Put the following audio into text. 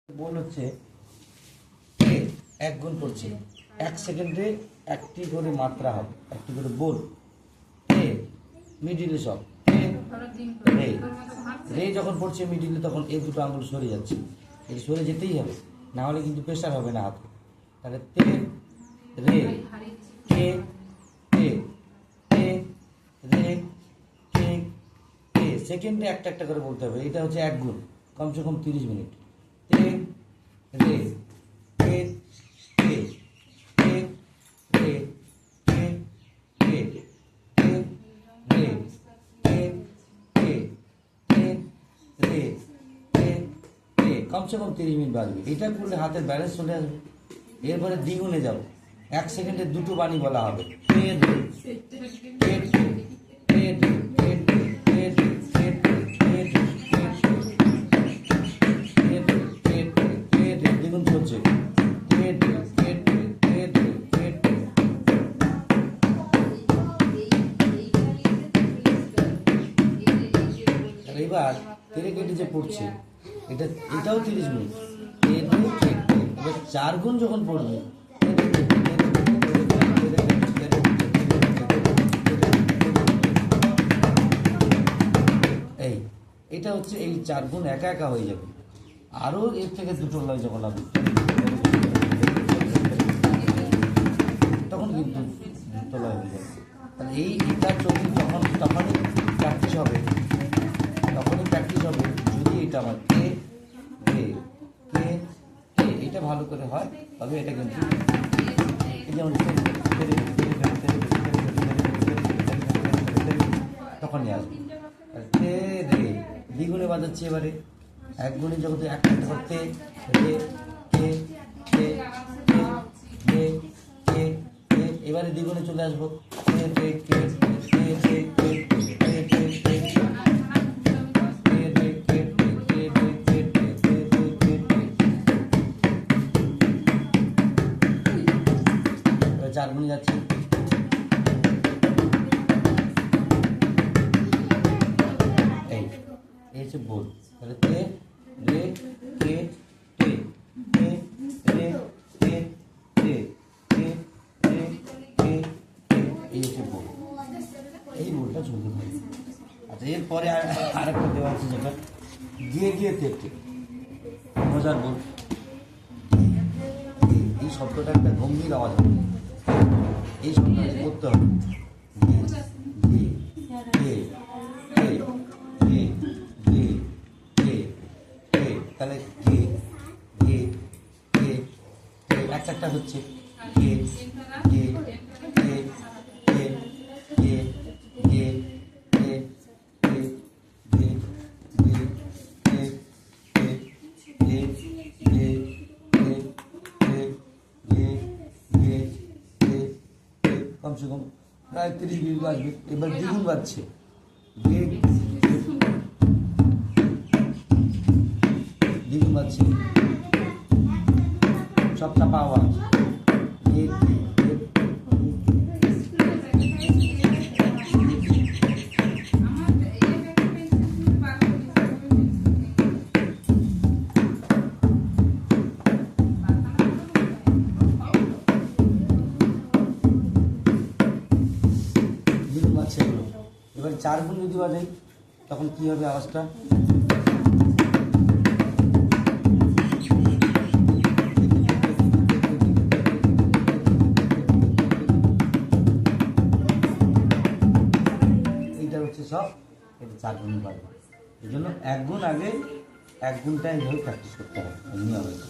বল হচ্ছে এক গুণ করছি, 1 সেকেন্ডে একটি করে মাত্রা হবে, একটি করে বল। মিডিলে সব রে রে যখন পড়ছে মিডিলে, তখন এই দুটো আঙুল সরে যাচ্ছে, এই সরে যেতেই হবে, না হলে কিন্তু প্রেশার হবে না হাতে। তাহলে তে রে কে তে তে রে কে কে, সেকেন্ডে একটা একটা করে বলতে হবে। এটা হচ্ছে এক গুণ, কমসে কম 30 মিনিট। তে রে কে কে কে রে কে কে কে রে কে কে কে রে কে কে, কমসে কম 30 মিনিট বাজবে। এটা করলে হাতের ব্যালেন্স চলে আসবে। এরপরে দ্বিগুণে যাব, 1 সেকেন্ডে দুটো বাণী বলা হবে। কে রে কে কে কে রে কে কে কে রে কে কে কে রে, দ্বিগুণ চলছে। এবার তেরে কেটে যে পড়ছে, এটাও 30 মিনিট। এবার 4 গুণ যখন পড়বে, এটা হচ্ছে এই 4 গুণ একা একা হয়ে যাবে। আরো এর থেকে দুটো লয় যখন হবে, তখন কিন্তু দুটো লয় হয়ে যাবে। তাহলে এটার যদি তখনই প্র্যাকটিস হবে, যদি এটা আমার কে কে কে কে এটা ভালো করে হয়, তবে এটা কিন্তু যেমন তখনই আসবে। তে রে দ্বিগুণে বাজাচ্ছি। এবারে এক গুণে যখন একটা করতে রে কে কে কে কে কে কে, এবারে দ্বিগুণে চলে আসবো। কে রে কে কে কে কে চার গুণে যাচ্ছি। এই হচ্ছে বোল। তাহলে তে রে কে তে তে রে কে তে তে রে কে তে, এই হচ্ছে বোল। এই বোলটা চলতে পারে। আচ্ছা, এরপরে আরেকটা দেওয়া আছে, যেটা গিয়ে গিয়ে তেতে, মজার বোল। এই শব্দটা একটা গম্ভীর আওয়াজ হবে, এই শব্দটা করতে হবে। তাহলে গে গে গে একটা একটা হচ্ছে গে গে গে গে গে গে গে গে গে গে গে গে গে, কমসে কম প্রায় 30 মিনিট বাজবে। এবার দ্বিগুণ বাজছে, দ্বিগুণ বাজছে, সব চাপা আওয়াজ। এবার 4 গুণ যদি বাজাই, তখন কি হবে আওয়াজটা? এইটা হচ্ছে সব, এটা 4 গুণ বাজবে। এই জন্য 1 গুণ আগে 1 গুণটা এইভাবে প্র্যাকটিস করতে হবে নিয়মিত।